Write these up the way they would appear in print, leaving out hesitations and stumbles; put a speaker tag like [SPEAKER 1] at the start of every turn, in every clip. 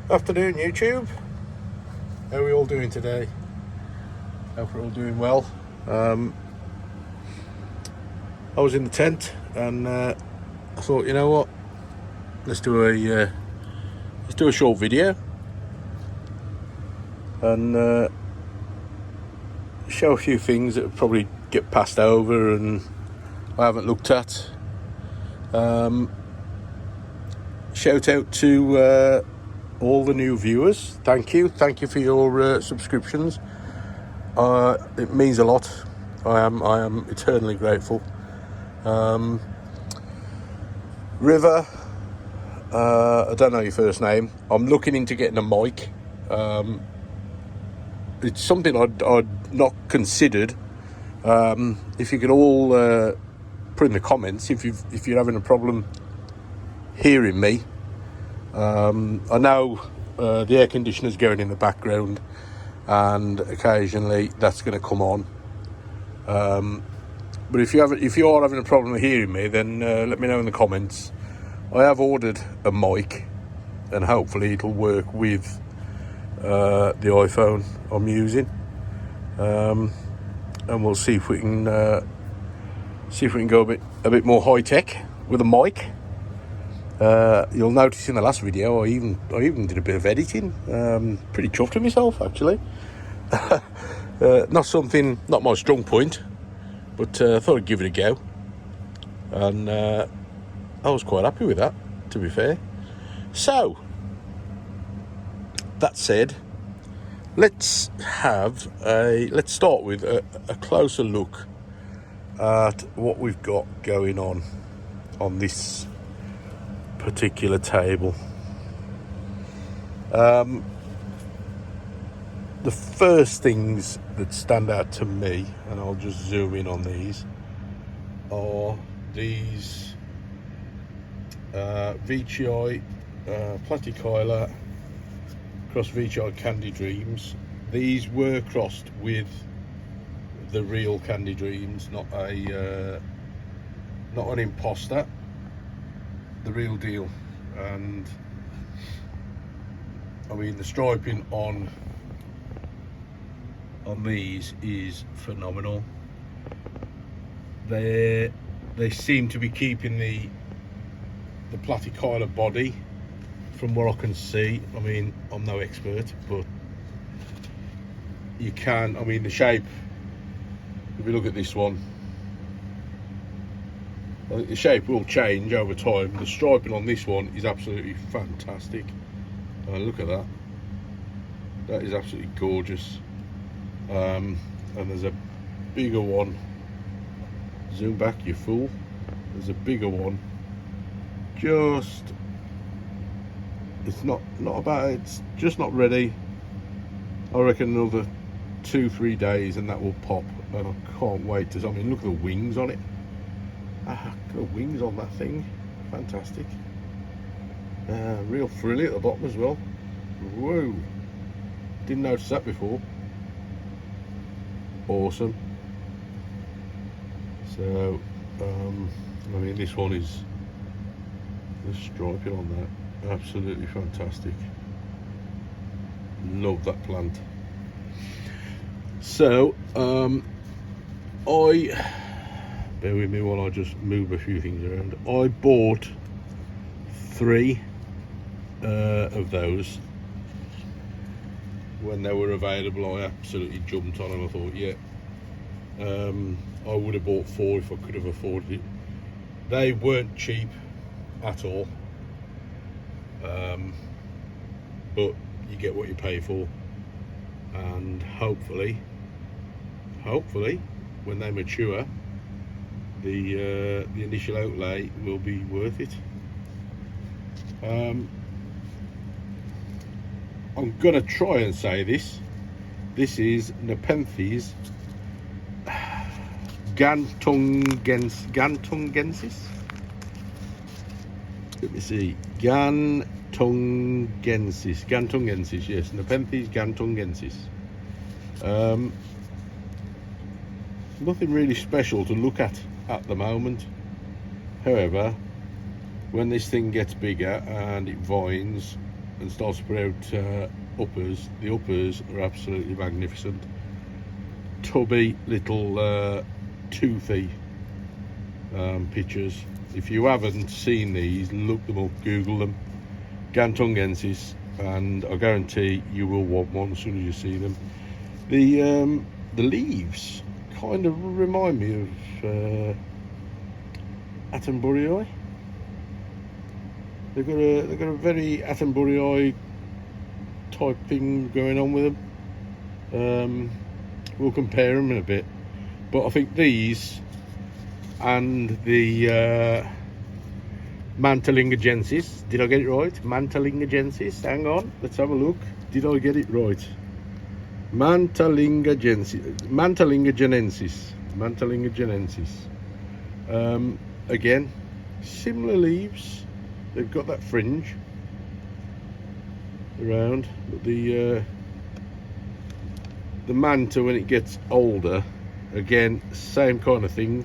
[SPEAKER 1] Afternoon, YouTube. How are we all doing today? Hope we're all doing well. I was in the tent and I thought, you know what? Let's do a short video and show a few things that will probably get passed over and I haven't looked at. Shout out to all the new viewers. Thank you for your subscriptions. It means a lot. I am eternally grateful. River, I don't know your first name. I'm looking into getting a mic. It's something I'd not considered. If you could all put in the comments if you're having a problem hearing me. I know the air conditioner's going in the background and occasionally that's going to come on, but if you are having a problem hearing me, then let me know in the comments. I have ordered a mic and hopefully it'll work with the iPhone I'm using, and we'll see if we can go a bit more high tech with a mic. You'll notice in the last video I even did a bit of editing. Pretty chuffed with myself actually. Not my strong point, but I thought I'd give it a go, and I was quite happy with that, to be fair. So that said, let's start with a closer look at what we've got going on this particular table. The first things that stand out to me, and I'll just zoom in on these, are these VCI Platykyla cross VCI Candy Dreams. These were crossed with the real Candy Dreams, not an imposter, the real deal. And I mean, the striping on these is phenomenal. They seem to be keeping the Platykyla body from what I can see. I mean, I'm no expert, but you can, I mean, the shape, if you look at this one, I think the shape will change over time. The striping on this one is absolutely fantastic. Look at that. That is absolutely gorgeous. And there's a bigger one. Zoom back, you fool. There's a bigger one. It's just not ready. I reckon another 2-3 days and that will pop, and I can't wait to. I mean, look at the wings on it. Look at the wings on that thing. Fantastic. Real frilly at the bottom as well. Whoa. Didn't notice that before. Awesome. So, I mean, this one is the striping on that. Absolutely fantastic. Love that plant. So, bear with me while I just move a few things around. I bought 3 of those when they were available. I absolutely jumped on them. I thought, yeah, I would have bought 4 if I could have afforded it. They weren't cheap at all, but you get what you pay for, and hopefully when they mature, the initial outlay will be worth it. I'm gonna try and say this is Nepenthes gantungensis. Let me see. Gantungensis, yes, Nepenthes gantungensis. Nothing really special to look at the moment. However, when this thing gets bigger and it vines, and starts to put out uppers, the uppers are absolutely magnificent. Tubby little toothy pictures. If you haven't seen these, look them up, Google them, Gantongensis, and I guarantee you will want one as soon as you see them. The leaves kind of remind me of Attenborough. They've got a very Attenborough type thing going on with them. We'll compare them in a bit, but I think these and the Mantelingagensis, did I get it right? Mantelingagensis, hang on, let's have a look. Did I get it right? Mantelingagenensis. Again, similar leaves. They've got that fringe around, but the manta, when it gets older, again, same kind of thing.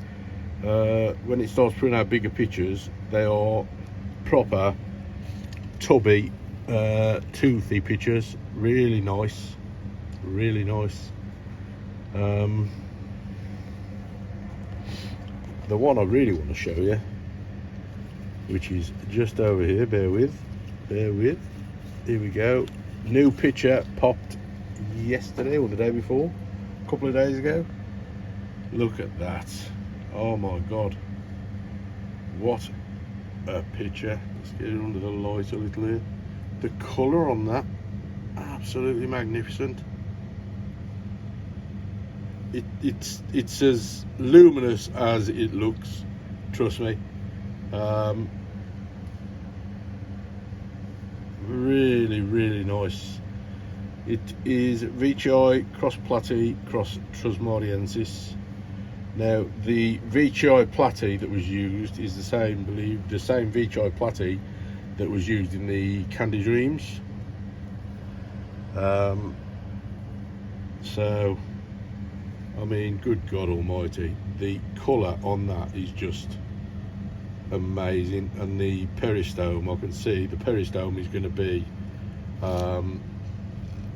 [SPEAKER 1] When it starts putting out bigger pictures, they are proper tubby, toothy pictures. Really nice, really nice. The one I really want to show you, which is just over here, bear with, here we go. New picture popped yesterday or the day before, a couple of days ago. Look at that, oh my god, what a picture. Let's get it under the light a little here. The colour on that, absolutely magnificent. It's as luminous as it looks, trust me. Really nice. It is Veitchii cross platy cross Trusmariensis. Now the Veitchii platy that was used is the same Veitchii platy that was used in the Candy Dreams. So I mean, good God almighty, the colour on that is just amazing. And the peristome, I can see the peristome is going to be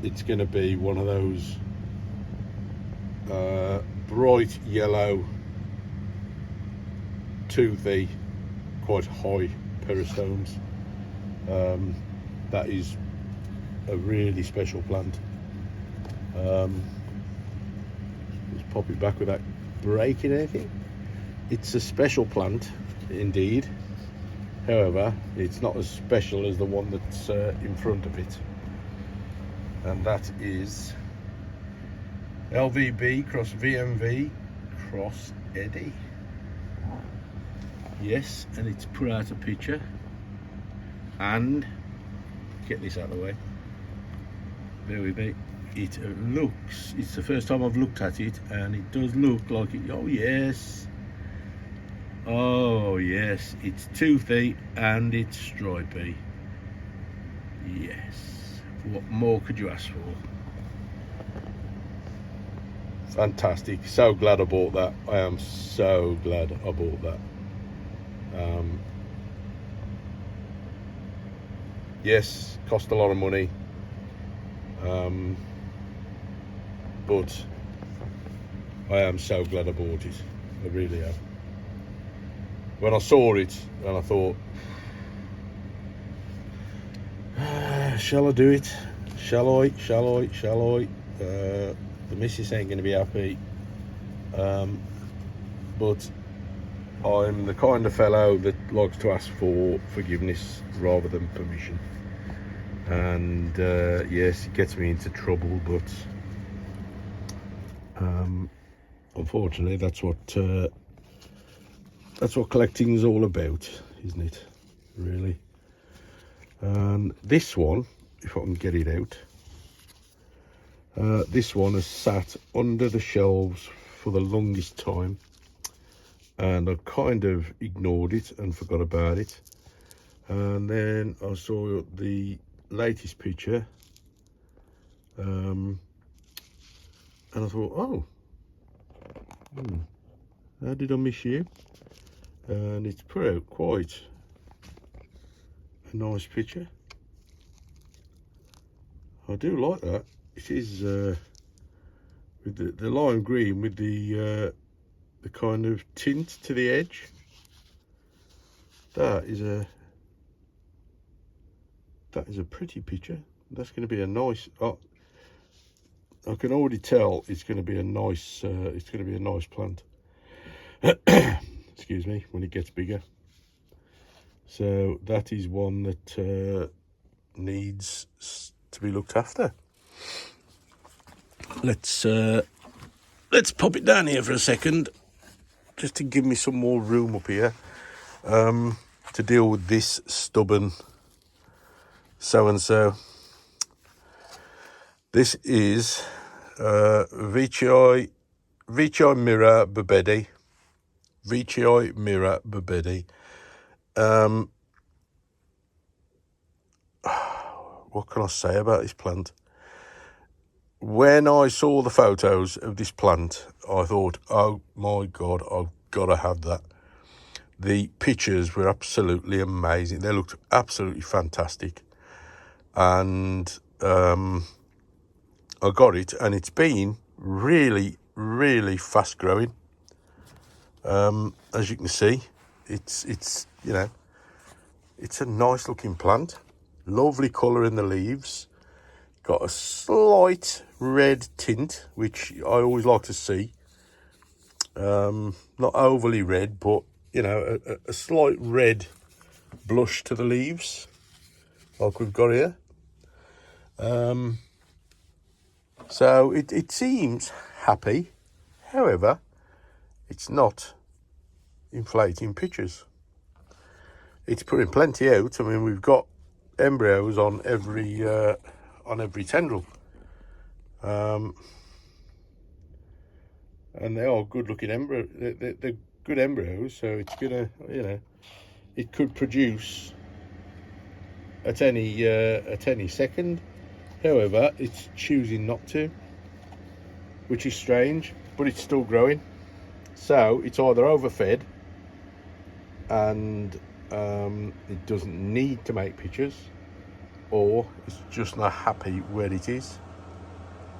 [SPEAKER 1] it's going to be one of those bright yellow, toothy, quite high peristomes. That is a really special plant. Let's pop it back without breaking anything. It's a special plant indeed, however it's not as special as the one that's in front of it, and that is LVB cross VMV cross Eddie. Yes, and it's put out a picture, and get this out of the way, bear with me. It looks, it's the first time I've looked at it, and it does look like it. Oh yes, it's toothy and it's stripy. Yes, what more could you ask for? Fantastic. So glad I bought that. I am so glad I bought that. Yes, cost a lot of money, but I am so glad I bought it. I really am. When I saw it and I thought, shall I do it? Shall I? The missus ain't going to be happy, but I'm the kind of fellow that likes to ask for forgiveness rather than permission. And yes, it gets me into trouble, but unfortunately that's what collecting is all about, isn't it, really? And this one, if I can get it out, this one has sat under the shelves for the longest time, and I kind of ignored it and forgot about it. And then I saw the latest picture, and I thought, oh, how did I miss you? And it's put out quite a nice picture. I do like that. It is with the lime green with the kind of tint to the edge. That is a pretty picture. That's going to be a nice. Oh, I can already tell it's going to be a nice. It's going to be a nice plant. Excuse me, when it gets bigger. So that is one that needs to be looked after. Let's pop it down here for a second, just to give me some more room up here to deal with this stubborn so-and-so. This is Vichai Mira Babedi. Vichai Mira Babedi. What can I say about this plant? When I saw the photos of this plant, I thought, oh my God, I've got to have that. The pictures were absolutely amazing. They looked absolutely fantastic. And I got it, and it's been really, really fast growing. As you can see, it's you know, it's a nice looking plant. Lovely colour in the leaves. Got a slight red tint, which I always like to see. Not overly red, but you know, a slight red blush to the leaves, like we've got here. So it seems happy. However, it's not inflating pictures. It's putting plenty out. I mean, we've got embryos on every tendril, and they are good-looking embryos. They're good embryos, so it's gonna, you know, it could produce at any second. However, it's choosing not to, which is strange, but it's still growing. So it's either overfed and it doesn't need to make pictures, or it's just not happy where it is.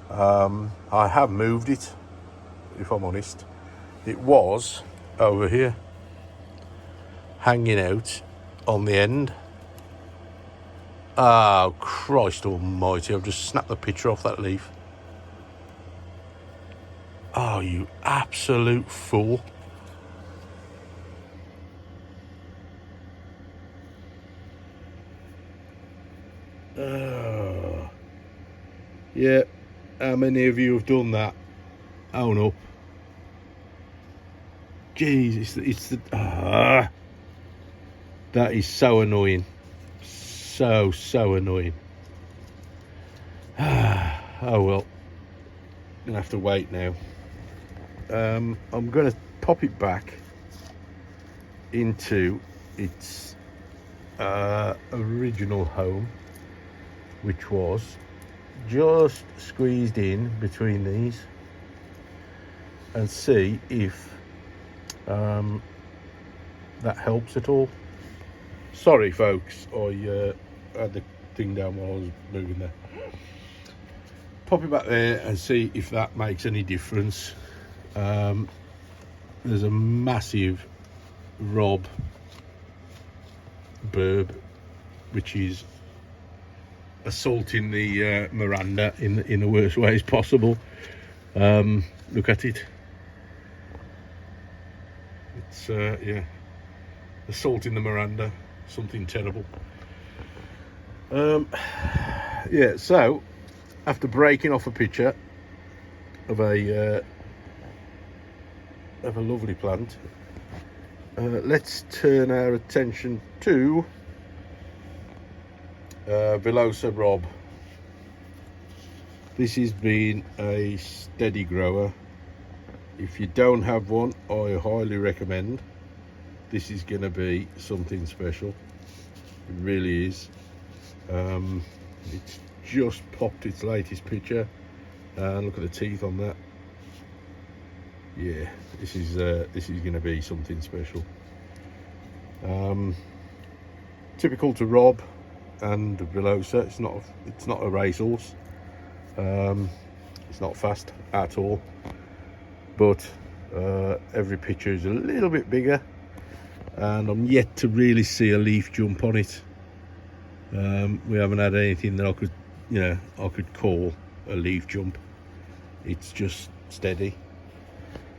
[SPEAKER 1] I have moved it, if I'm honest. It was over here, hanging out on the end. Oh, Christ almighty, I've just snapped the picture off that leaf. Oh, you absolute fool. Yeah, how many of you have done that? Own up. Jeez, it's the... that is so annoying. So annoying. Oh well, gonna have to wait now. I'm gonna pop it back into its original home, which was just squeezed in between these, and see if that helps at all. Sorry folks, I had the thing down while I was moving there. Pop it back there and see if that makes any difference. There's a massive rob burb, which is assaulting the Miranda in the worst ways possible. Look at it. It's yeah, assaulting the Miranda, something terrible. Yeah, so after breaking off a picture of a lovely plant, let's turn our attention to Velosa Rob. This has been a steady grower. If you don't have one, I highly recommend. This is going to be something special. It really is. It's just popped its latest picture, and look at the teeth on that. Yeah, this is going to be something special. Typical to Rob, and Velosa. It's not a racehorse. It's not fast at all, but every picture is a little bit bigger, and I'm yet to really see a leaf jump on it. We haven't had anything that I could call a leaf jump. It's just steady.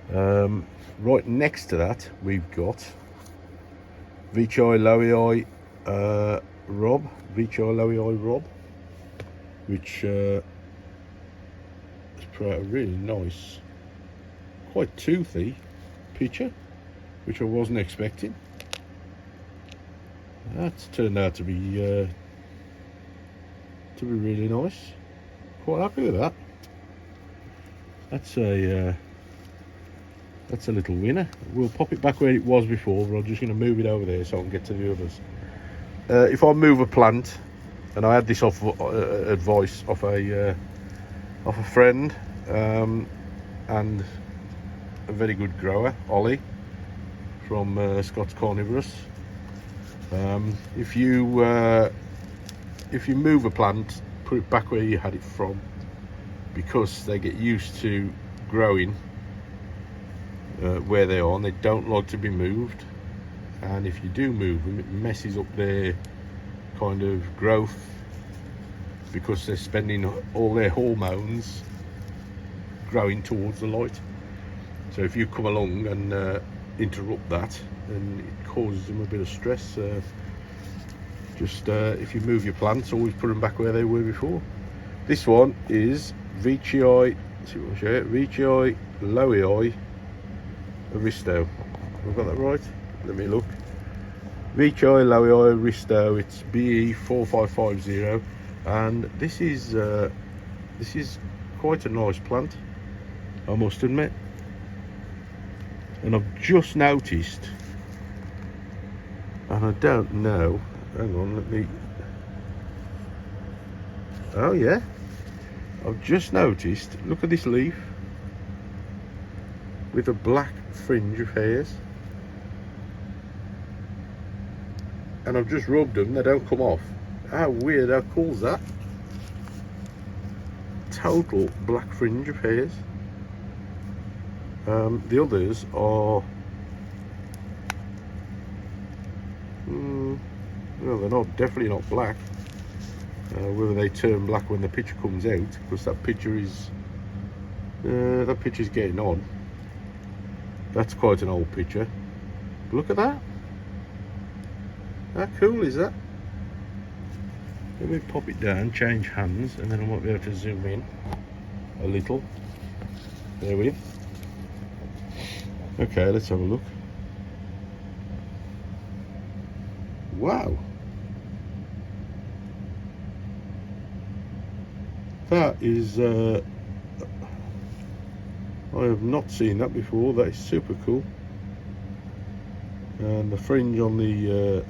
[SPEAKER 1] Right next to that, we've got Vichai Lowii Rob, which is a really nice, quite toothy picture, which I wasn't expecting. That's turned out to be really nice. Quite happy with that. That's a little winner. We'll pop it back where it was before, but I'm just going to move it over there so I can get to the others. If I move a plant, and I had this advice off a friend and a very good grower, Ollie from Scott's Carnivorous. If you move a plant, put it back where you had it from, because they get used to growing where they are, and they don't like to be moved. And if you do move them, it messes up their kind of growth, because they're spending all their hormones growing towards the light. So if you come along and interrupt that, then it causes them a bit of stress. If you move your plants, always put them back where they were before. This one is Vichai Lowii Aristo. Have I got that right? Let me look. Vichai Lowii Aristo. It's BE4550, and this is quite a nice plant, I must admit. And I've just noticed, and I don't know. Hang on, let me. Oh yeah, I've just noticed. Look at this leaf with a black fringe of hairs, and I've just rubbed them. They don't come off. How weird! How cool is that? Total black fringe of hairs. The others are. Well, they're definitely not black. Whether they turn black when the picture comes out, because that picture's getting on. That's quite an old picture. But look at that. How cool is that? Let me pop it down, change hands, and then I might be able to zoom in a little. There we go. Okay, let's have a look. Wow. That is, I have not seen that before. That is super cool. And the fringe on the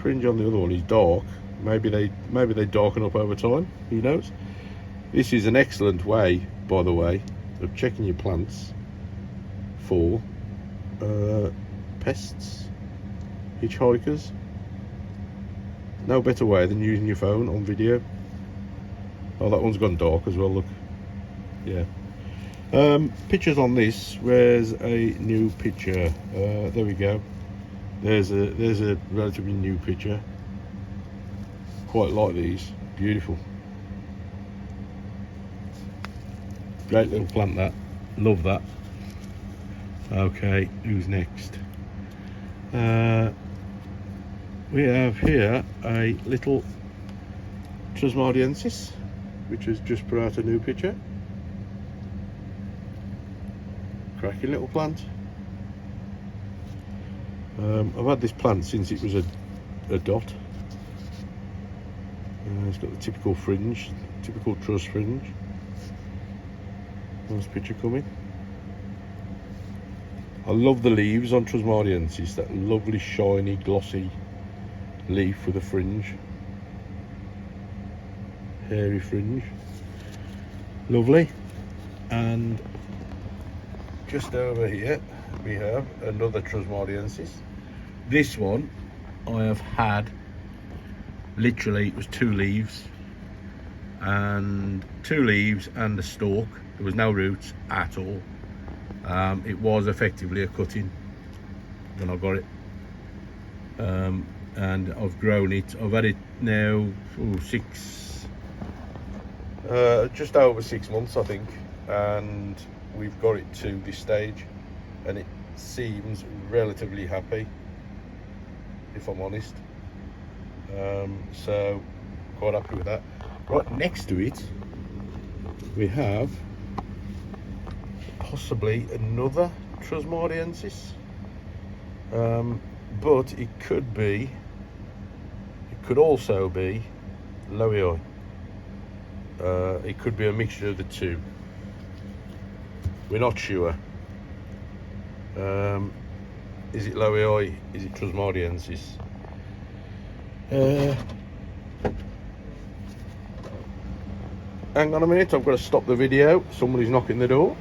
[SPEAKER 1] other one is dark. Maybe they darken up over time. Who knows? This is an excellent way, by the way, of checking your plants for pests, hitchhikers. No better way than using your phone on video. Oh, that one's gone dark as well, look. Yeah. Pictures on this. Where's a new picture? There we go. There's a relatively new picture. Quite like these. Beautiful. Great little plant, that. Love that. Okay, who's next? We have here a little Trismardiensis, which has just put out a new picture. Cracking little plant. I've had this plant since it was a dot. It's got the typical fringe, typical truss fringe. Nice picture coming. I love the leaves on Trismardiensis, that lovely shiny glossy leaf with a fringe. Hairy fringe. Lovely. And just over here we have another Trismardiensis. This one I have had literally it was 2 leaves and a stalk. There was no roots at all. It was effectively a cutting when I got it, and I've grown it. I've had it now just over 6 months, I think, and we've got it to this stage, and it seems relatively happy, if I'm honest. So quite happy with that. Right next to it we have possibly another Trismardiensis, but it could also be Lowii. It could be a mixture of the two. We're not sure. Is it Lowii? Is it Trismardiensis? Hang on a minute, I've got to stop the video. Somebody's knocking the door.